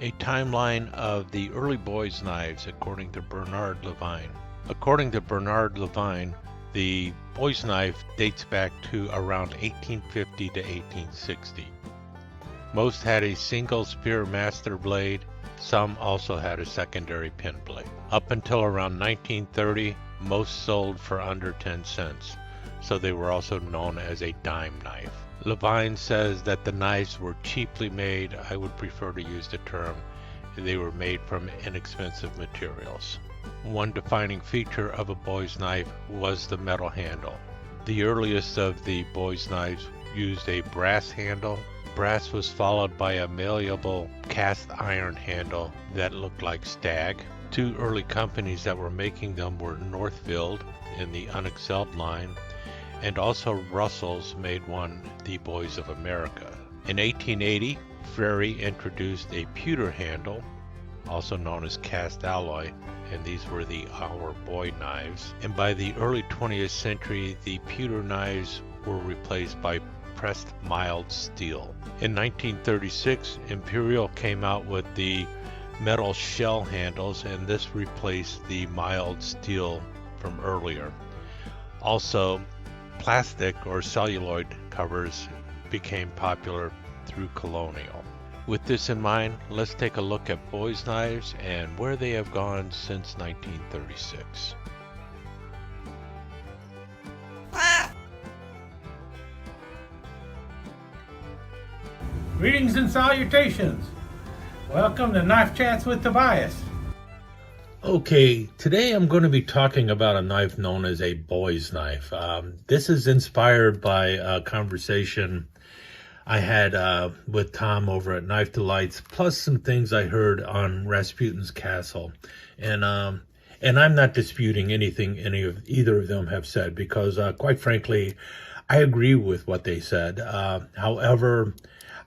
A timeline of the early boys' knives according to Bernard Levine. According to Bernard Levine, the boys' knife dates back to around 1850 to 1860. Most had a single spear master blade. Some also had a secondary pin blade. Up until around 1930, most sold for under 10 cents, so they were also known as a dime knife. Levine says that the knives were cheaply made. I would prefer to use the term they were made from inexpensive materials. One defining feature of a boy's knife was the metal handle. The earliest of the boy's knives used a brass handle. Brass was followed by a malleable cast iron handle that looked like stag. Two early companies that were making them were Northfield in the unexcelled line, and also Russell's made one, the Boys of America. In 1880, Frary introduced a pewter handle, also known as cast alloy, and these were the Our Boy knives. And by the early 20th century, the pewter knives were replaced by pressed mild steel. In 1936, Imperial came out with the metal shell handles, and this replaced the mild steel from earlier. Also, plastic or celluloid covers became popular through Colonial. With this in mind, let's take a look at boys' knives and where they have gone since 1936. Greetings and salutations. Welcome to Knife Chats with Tobias. Okay, today I'm going to be talking about a knife known as a boy's knife. This is inspired by a conversation I had with Tom over at Knife Delights, plus some things I heard on Rasputin's Castle. And I'm not disputing anything either of them have said, because quite frankly, I agree with what they said. However,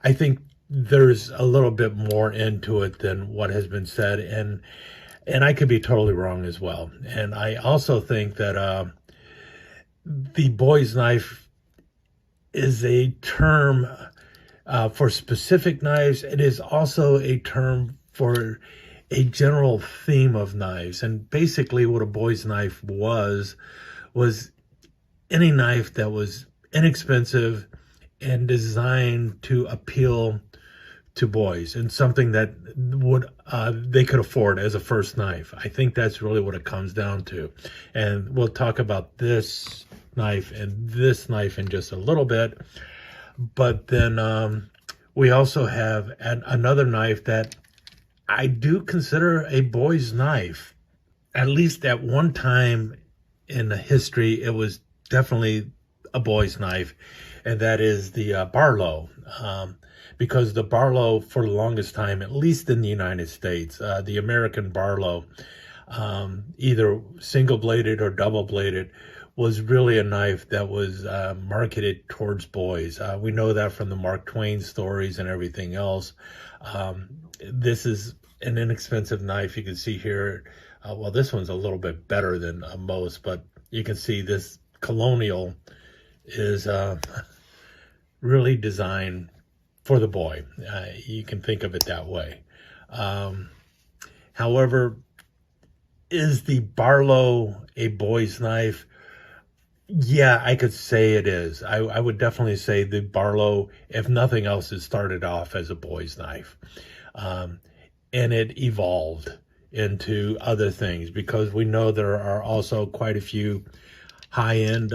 I think there's a little bit more into it than what has been said, and I could be totally wrong as well. And I also think that the boy's knife is a term for specific knives. It is also a term for a general theme of knives. And basically what a boy's knife was any knife that was inexpensive and designed to appeal to boys, and something that would they could afford as a first knife. I think that's really what it comes down to. And we'll talk about this knife and this knife in just a little bit. But then we also have another knife that I do consider a boy's knife. At least at one time in the history, it was definitely a boy's knife, and that is the Barlow. Because the Barlow, for the longest time, at least in the United States, the American Barlow, either single-bladed or double-bladed, was really a knife that was marketed towards boys. We know that from the Mark Twain stories and everything else. This is an inexpensive knife. You can see here, well, this one's a little bit better than most, but you can see this Colonial is really designed for the boy. You can think of it that way. However, is the Barlow a boy's knife? Yeah, I could say it is. I would definitely say the Barlow, if nothing else, it started off as a boy's knife. And it evolved into other things, because we know there are also quite a few high-end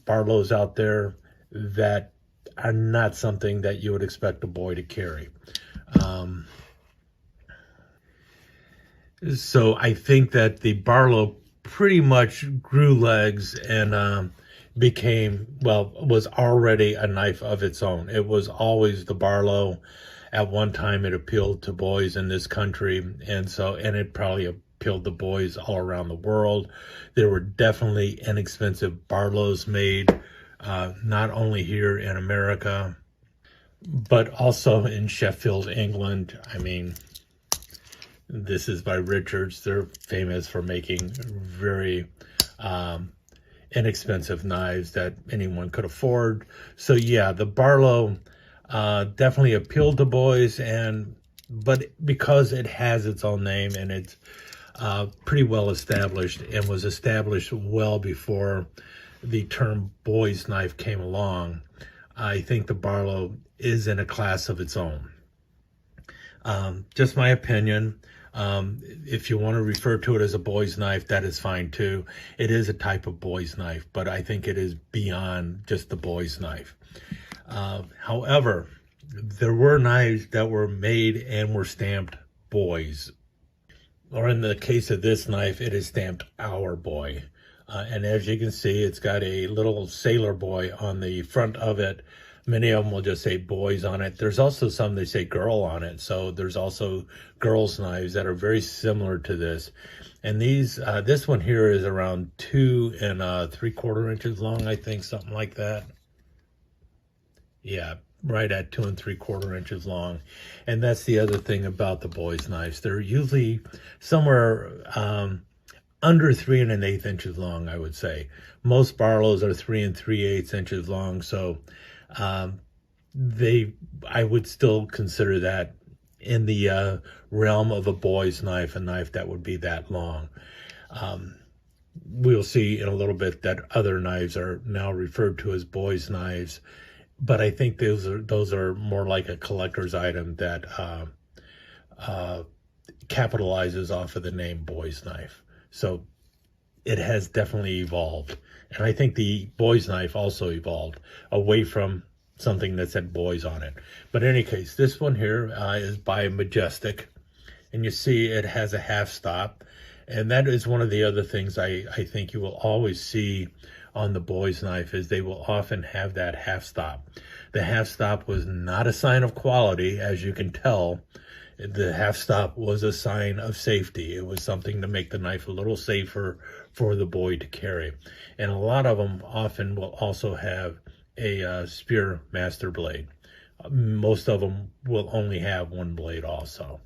Barlows out there that are not something that you would expect a boy to carry. So I think that the Barlow pretty much grew legs and was already a knife of its own. It was always the Barlow. At one time, it appealed to boys in this country, and it probably appealed to boys all around the world. There were definitely inexpensive Barlows made, not only here in America, but also in Sheffield, England. I mean, this is by Richards. They're famous for making very inexpensive knives that anyone could afford. So yeah, the Barlow definitely appealed to boys, and but because it has its own name and it's pretty well established and was established well before the term boy's knife came along, I think the Barlow is in a class of its own. Just my opinion. If you want to refer to it as a boy's knife, that is fine too. It is a type of boy's knife, but I think it is beyond just the boy's knife. However, there were knives that were made and were stamped boys. Or in the case of this knife, it is stamped Our Boy. And as you can see, it's got a little sailor boy on the front of it. Many of them will just say boys on it. There's also some they say girl on it. So there's also girls' knives that are very similar to this. And these, this one here is around 2 3/4 inches long, I think, something like that. Yeah, right at 2 3/4 inches long. And that's the other thing about the boys' knives. They're usually somewhere under 3 1/8 inches long, I would say. Most Barlows are 3 3/8 inches long, so I would still consider that in the realm of a boy's knife, a knife that would be that long. We'll see in a little bit that other knives are now referred to as boys' knives, but I think those are more like a collector's item that capitalizes off of the name boy's knife. So it has definitely evolved. And I think the boy's knife also evolved away from something that said boys on it. But in any case, this one here is by Majestic. And you see it has a half stop. And that is one of the other things I think you will always see on the boy's knife is they will often have that half stop. The half stop was not a sign of quality, as you can tell. The half stop was a sign of safety. It was something to make the knife a little safer for the boy to carry. And a lot of them often will also have a spear master blade. Most of them will only have one blade also.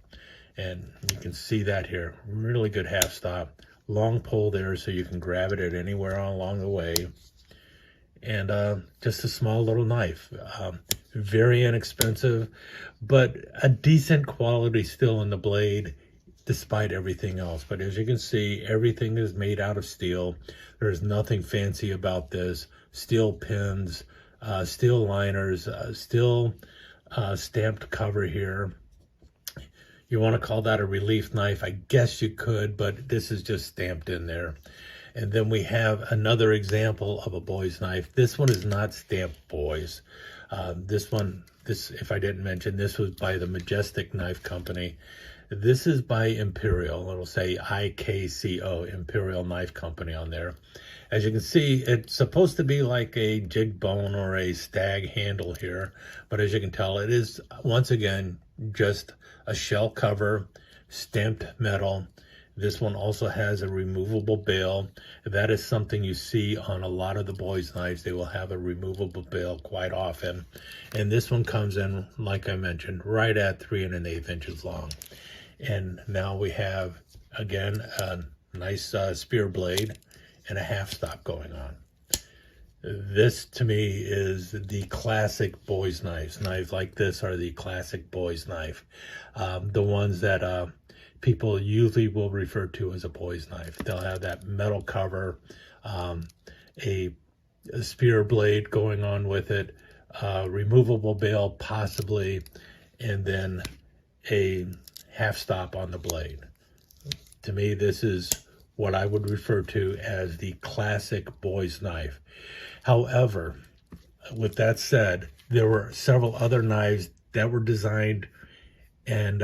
And you can see that here. Really good half stop. Long pull there so you can grab it at anywhere along the way. And just a small little knife. Very inexpensive, but a decent quality still in the blade despite everything else. But as you can see, everything is made out of steel. There's nothing fancy about this. Steel pins, steel liners, steel stamped cover here. You want to call that a relief knife? I guess you could, but this is just stamped in there. And then we have another example of a boy's knife. This one is not stamped boys. This, if I didn't mention, this was by the Majestic Knife Company. This is by Imperial. It'll say IKCO, Imperial Knife Company on there. As you can see, it's supposed to be like a jig bone or a stag handle here. But as you can tell, it is, once again, just a shell cover, stamped metal. This one also has a removable bail. That is something you see on a lot of the boys' knives. They will have a removable bail quite often. And this one comes in, like I mentioned, right at 3 1/8 inches long. And now we have, again, a nice spear blade and a half stop going on. This, to me, is the classic boys' knives. Knives like this are the classic boys' knife. The ones that people usually will refer to as a boy's knife. They'll have that metal cover, a spear blade going on with it, removable bail possibly, and then a half stop on the blade. To me, this is what I would refer to as the classic boy's knife. However, with that said, there were several other knives that were designed and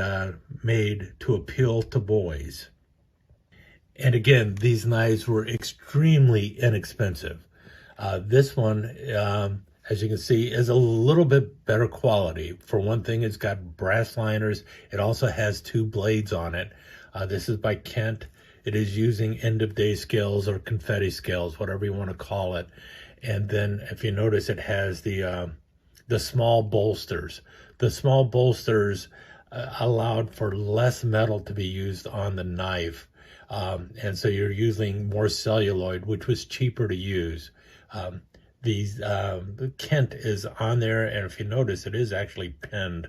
made to appeal to boys. And again, these knives were extremely inexpensive. This one, as you can see, is a little bit better quality. For one thing, it's got brass liners. It also has 2 blades on it. This is by Kent. It is using end-of-day scales or confetti scales, whatever you want to call it. And then, if you notice, it has the small bolsters. The small bolsters allowed for less metal to be used on the knife. And so you're using more celluloid, which was cheaper to use. The Kent is on there, and if you notice, it is actually pinned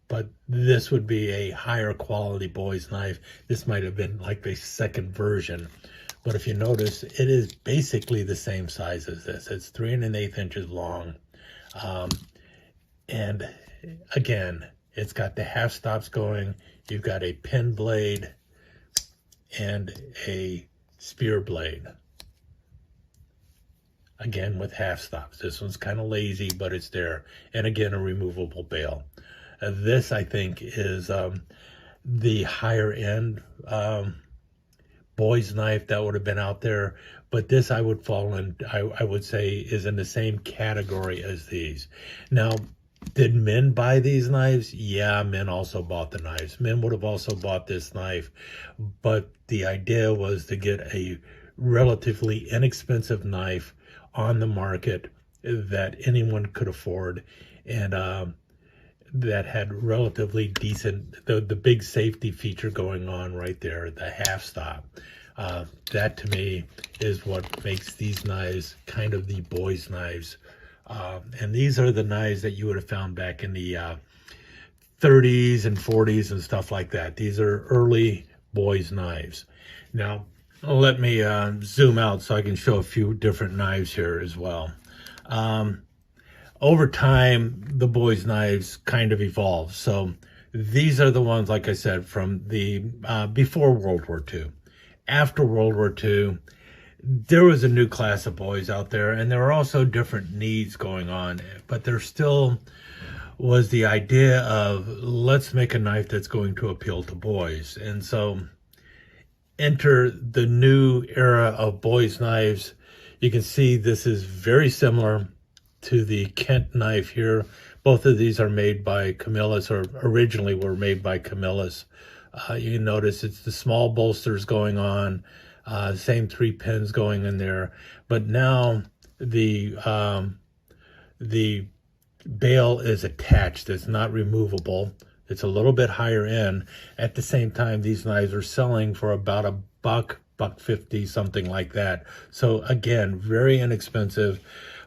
but this would be a higher quality boy's knife. This might have been like the second version. But if you notice, it is basically the same size as this. It's 3 1/8 inches long. And again, it's got the half stops going. You've got a pin blade and a spear blade. Again, with half stops. This one's kind of lazy, but it's there. And again, a removable bail. This, I think, is the higher end boy's knife that would have been out there. But this I would fall in, I would say, is in the same category as these. Now, did men buy these knives? Yeah, men also bought the knives. Men would have also bought this knife. But the idea was to get a relatively inexpensive knife on the market that anyone could afford, and that had relatively decent, the big safety feature going on right there, the half stop. That to me is what makes these knives kind of the boys' knives. And these are the knives that you would have found back in the 30s and 40s and stuff like that. These are early boys' knives. Now, let me zoom out so I can show a few different knives here as well. Over time, the boys' knives kind of evolved. So these are the ones, like I said, from the before World War II. After World War II, there was a new class of boys out there, and there were also different needs going on, but there still was the idea of, let's make a knife that's going to appeal to boys. And so enter the new era of boys' knives. You can see this is very similar to the Kent knife here. Both of these are made by Camillus, or originally were made by Camillus. You can notice it's the small bolsters going on, same 3 pins going in there, but now the bail is attached. It's not removable. It's a little bit higher end. At the same time, these knives are selling for about $1.50, something like that. So again, very inexpensive,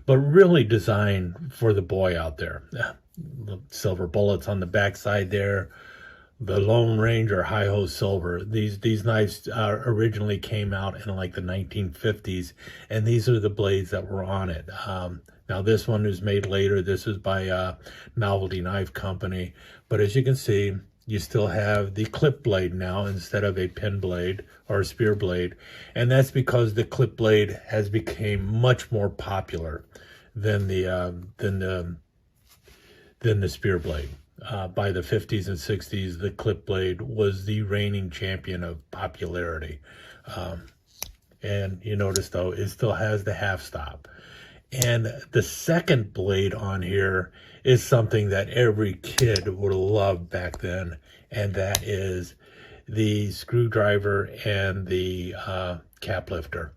but really designed for the boy out there. Silver bullets on the backside there. The Lone Ranger Hi-Ho Silver. These knives originally came out in like the 1950s, and these are the blades that were on it. Now this one is made later. This is by Novelty Knife Company. But as you can see, you still have the clip blade now instead of a pin blade or a spear blade. And that's because the clip blade has become much more popular than the spear blade. By the 50s and 60s, the clip blade was the reigning champion of popularity. And you notice, though, it still has the half stop. And the second blade on here is something that every kid would have loved back then, and that is the screwdriver and the cap lifter.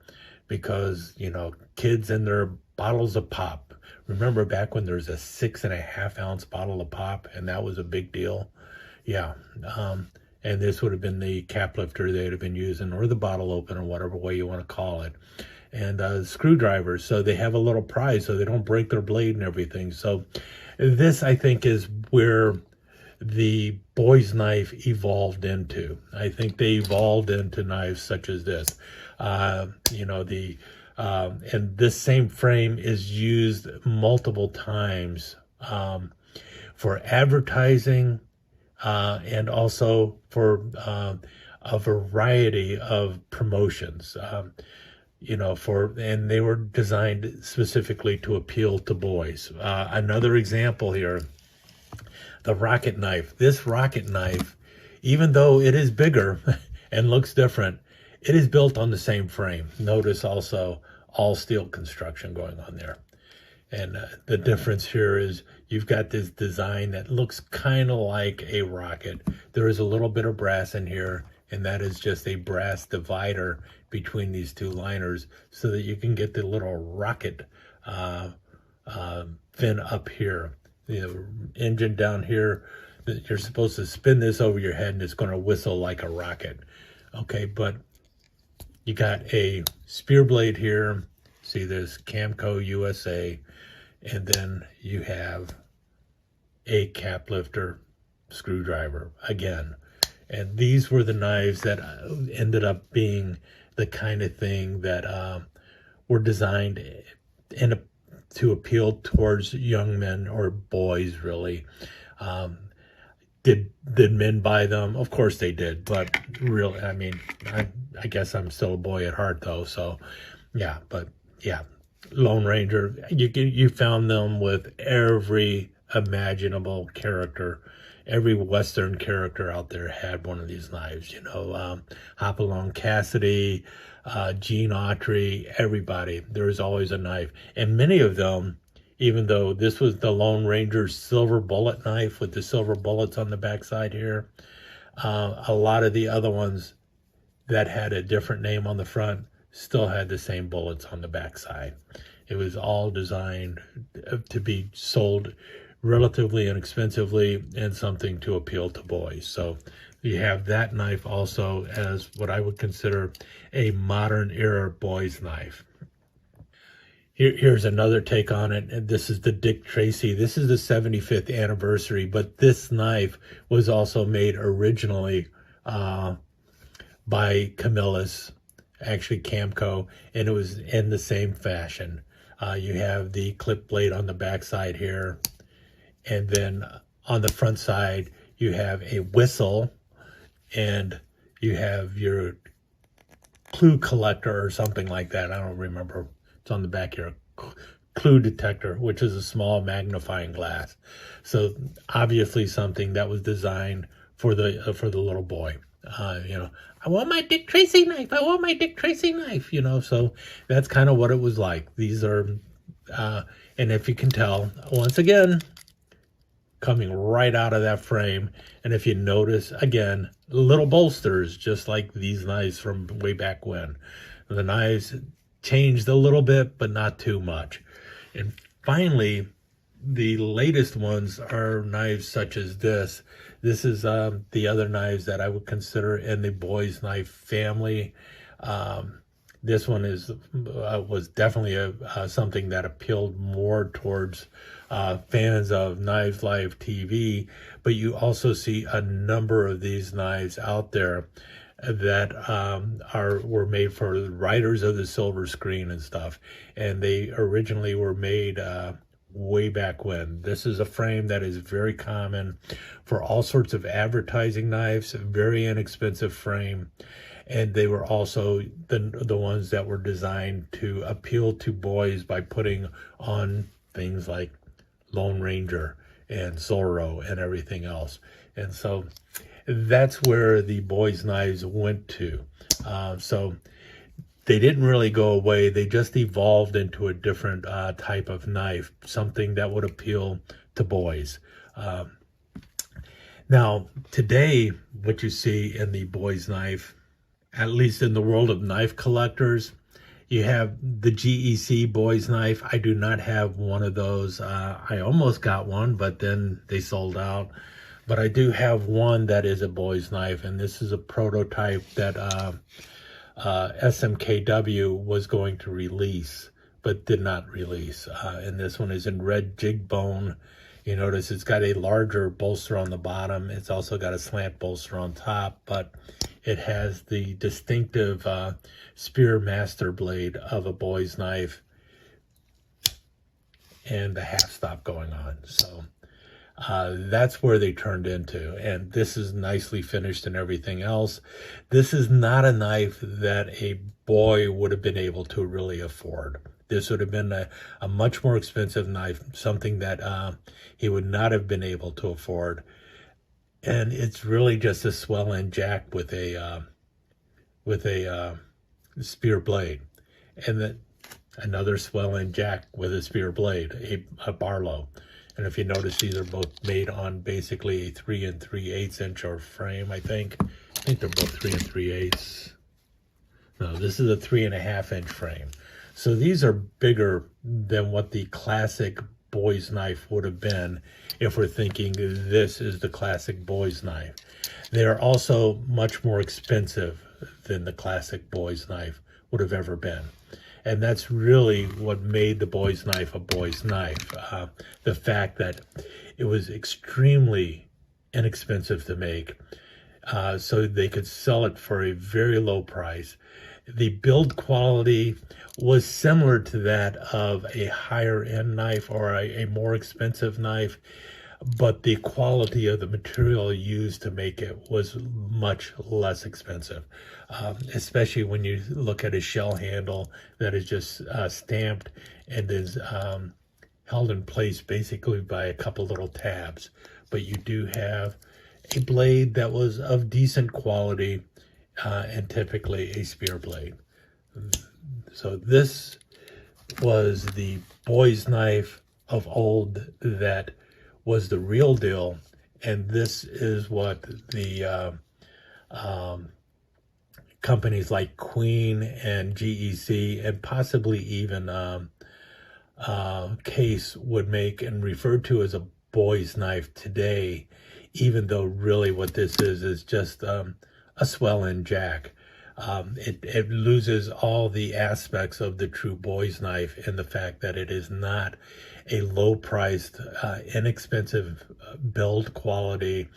Because, you know, kids and their bottles of pop. Remember back when there was a 6.5 ounce bottle of pop, and that was a big deal? Yeah. And this would have been the cap lifter they'd have been using, or the bottle opener, whatever way you want to call it. And screwdrivers, so they have a little prise so they don't break their blade and everything. So this, I think, is where the boy's knife evolved into. I think they evolved into knives such as this. You know, and this same frame is used multiple times for advertising and also for a variety of promotions. You know, and they were designed specifically to appeal to boys. Another example here, the rocket knife. This rocket knife, even though it is bigger and looks different, it is built on the same frame. Notice also all steel construction going on there. And the difference here is you've got this design that looks kind of like a rocket. There is a little bit of brass in here, and that is just a brass divider between these two liners so that you can get the little rocket fin up here. The engine down here, you're supposed to spin this over your head and it's going to whistle like a rocket. Okay, but you got a spear blade here. See this Camco USA. And then you have a cap lifter screwdriver again. And these were the knives that ended up being the kind of thing that were designed to appeal towards young men or boys, really. Did men buy them? Of course they did, but really, I mean, I guess I'm still a boy at heart, though. So, yeah, but yeah, Lone Ranger. You found them with every imaginable character. Every Western character out there had one of these knives. You know, Hopalong Cassidy, Gene Autry, everybody. There was always a knife, and many of them. Even though this was the Lone Ranger's silver bullet knife with the silver bullets on the backside here, a lot of the other ones that had a different name on the front still had the same bullets on the backside. It was all designed to be sold relatively inexpensively and something to appeal to boys. So you have that knife also as what I would consider a modern era boy's knife. Here's another take on it. And this is the Dick Tracy. This is the 75th anniversary, but this knife was also made originally by Camillus, actually Camco, and it was in the same fashion. You have the clip blade on the backside here, and then on the front side, you have a whistle, and you have your clue collector or something like that. I don't remember. It's on the back here, clue detector, which is a small magnifying glass. So obviously something that was designed for the little boy. You know, I want my Dick Tracy knife. I want my Dick Tracy knife. You know, so that's kind of what it was like. These are, and if you can tell, once again, coming right out of that frame. And if you notice, again, little bolsters, just like these knives from way back when. The knives changed a little bit, but not too much. And finally, the latest ones are knives such as this. This is the other knives that I would consider in the boys' knife family. This one was definitely something that appealed more towards fans of Knives Live TV, but you also see a number of these knives out there that were made for writers of the silver screen and stuff, and they originally were made way back when. This is a frame that is very common for all sorts of advertising knives, a very inexpensive frame, and they were also the ones that were designed to appeal to boys by putting on things like Lone Ranger and Zorro and everything else. And so that's where the boys' knives went to. So they didn't really go away. They just evolved into a different type of knife, something that would appeal to boys. Now, today, what you see in the boys' knife, at least in the world of knife collectors, you have the GEC boys' knife. I do not have one of those. I almost got one, but then they sold out. But I do have one that is a boy's knife, and this is a prototype that SMKW was going to release, but did not release. And this one is in red jig bone. You notice it's got a larger bolster on the bottom. It's also got a slant bolster on top, but it has the distinctive spear master blade of a boy's knife and the half stop going on. So that's where they turned into, and this is nicely finished and everything else. This is not a knife that a boy would have been able to really afford. This would have been a much more expensive knife, something that he would not have been able to afford. And it's really just a swell end jack with a spear blade, and then another swell end jack with a spear blade, a Barlow. And if you notice, these are both made on basically a 3 3/8 inch or frame. I think they're both 3 3/8. No, this is a 3.5 inch frame. So these are bigger than what the classic boy's knife would have been if we're thinking this is the classic boy's knife. They are also much more expensive than the classic boy's knife would have ever been. And that's really what made the boy's knife a boy's knife. The fact that it was extremely inexpensive to make. So they could sell it for a very low price. The build quality was similar to that of a higher end knife or a more expensive knife, but the quality of the material used to make it was much less expensive, especially when you look at a shell handle that is just stamped and is held in place basically by a couple little tabs. But you do have a blade that was of decent quality, and typically a spear blade. So this was the boy's knife of old that was the real deal, and this is what the companies like Queen and GEC and possibly even Case would make and refer to as a boy's knife today, even though really what this is just a swell-end jack. It loses all the aspects of the true boy's knife in the fact that it is not a low-priced, inexpensive build quality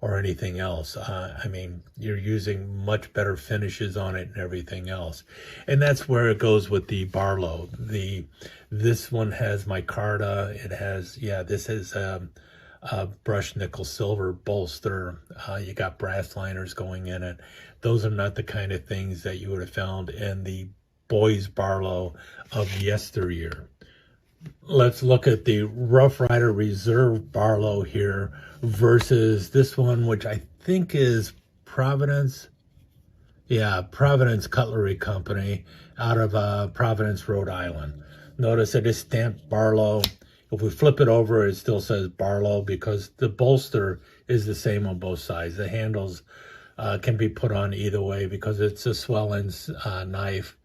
or anything else. I mean, you're using much better finishes on it and everything else. And that's where it goes with the Barlow. This one has micarta. It has, this is a brushed nickel silver bolster. You got brass liners going in it. Those are not the kind of things that you would have found in the boys Barlow of yesteryear. Let's look at the Rough Rider Reserve Barlow here versus this one, which I think is Providence. Yeah, Providence Cutlery Company out of Providence, Rhode Island. Notice it is stamped Barlow. If we flip it over, it still says Barlow because the bolster is the same on both sides. The handles can be put on either way because it's a swell-end knife.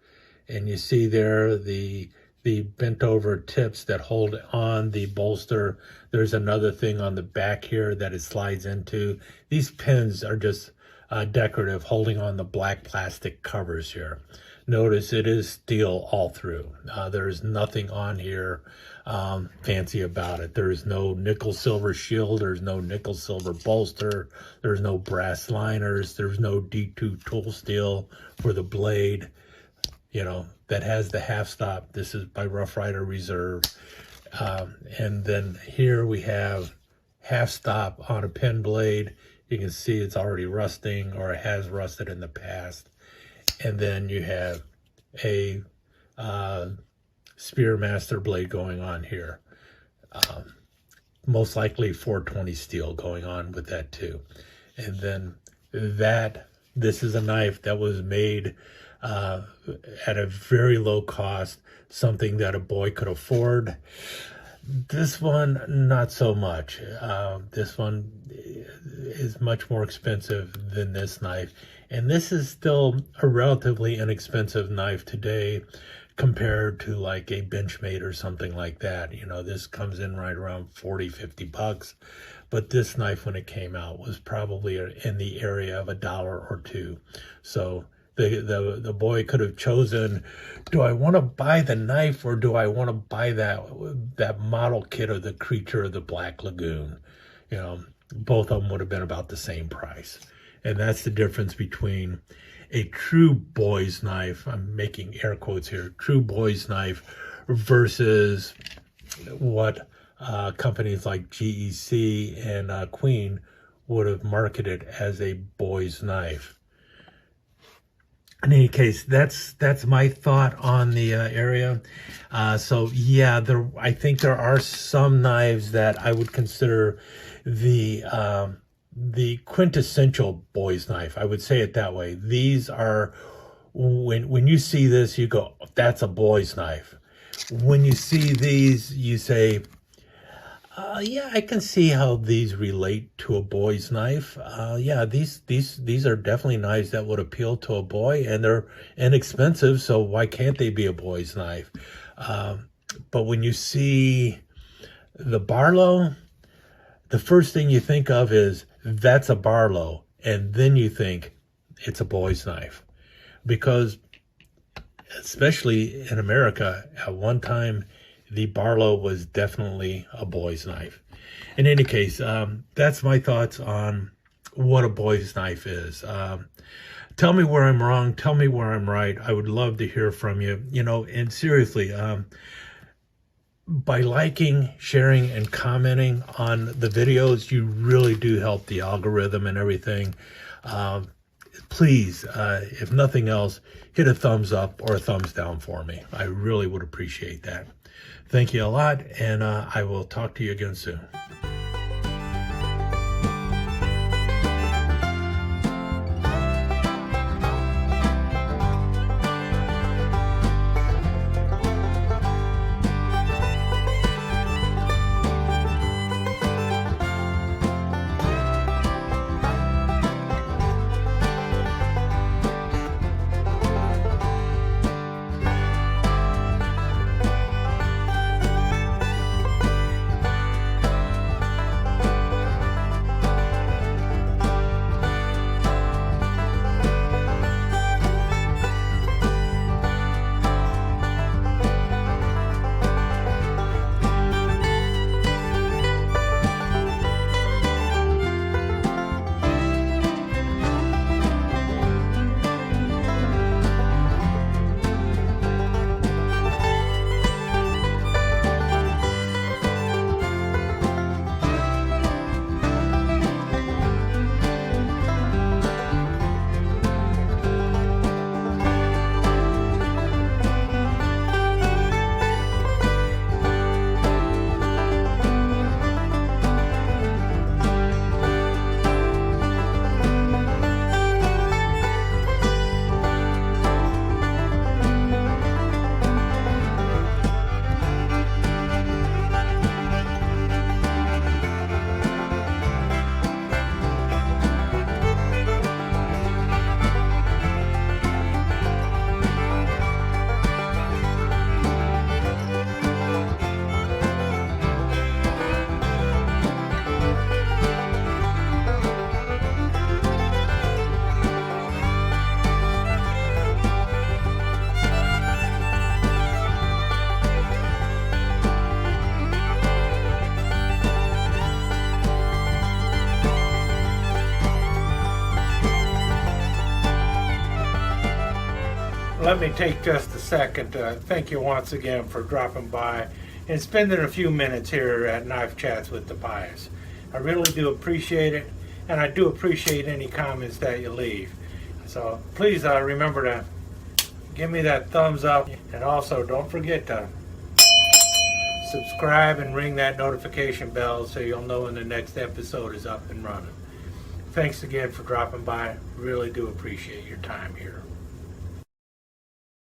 And you see there the bent over tips that hold on the bolster. There's another thing on the back here that it slides into. These pins are just decorative, holding on the black plastic covers here. Notice it is steel all through. There's nothing on here fancy about it. There's no nickel silver shield. There's no nickel silver bolster. There's no brass liners. There's no D2 tool steel for the blade, that has the half stop. This is by Rough Rider Reserve. And then here we have half stop on a pen blade. You can see it's already rusting or it has rusted in the past. And then you have a Spearmaster blade going on here. Most likely 420 steel going on with that too. And then this is a knife that was made at a very low cost, something that a boy could afford. This one, not so much. This one is much more expensive than this knife. And this is still a relatively inexpensive knife today compared to like a Benchmade or something like that. This comes in right around 40-50 bucks. But this knife, when it came out, was probably in the area of $1 or $2. So the boy could have chosen, do I want to buy the knife or do I want to buy that model kit of the Creature of the Black Lagoon? Both of them would have been about the same price. And that's the difference between a true boy's knife, I'm making air quotes here, true boy's knife versus what companies like GEC and Queen would have marketed as a boy's knife. In any case, that's my thought on the area. So yeah, I think there are some knives that I would consider the quintessential boy's knife. I would say it that way. These are, when you see this, you go, that's a boy's knife. When you see these, you say, yeah, I can see how these relate to a boy's knife. Yeah, these are definitely knives that would appeal to a boy, and they're inexpensive, so why can't they be a boy's knife? But when you see the Barlow, the first thing you think of is, that's a Barlow, and then you think it's a boy's knife. Because, especially in America, at one time, the Barlow was definitely a boy's knife. in any case, that's my thoughts on what a boy's knife is. Tell me where I'm wrong. Tell me where I'm right. I would love to hear from you. And seriously, by liking, sharing, and commenting on the videos, you really do help the algorithm and everything. Please, if nothing else, hit a thumbs up or a thumbs down for me. I really would appreciate that. Thank you a lot, and I will talk to you again soon. Let me take just a second to thank you once again for dropping by and spending a few minutes here at Knife Chats with Tobias. I really do appreciate it, and I do appreciate any comments that you leave. So please remember to give me that thumbs up, and also don't forget to subscribe and ring that notification bell so you'll know when the next episode is up and running. Thanks again for dropping by. Really do appreciate your time here.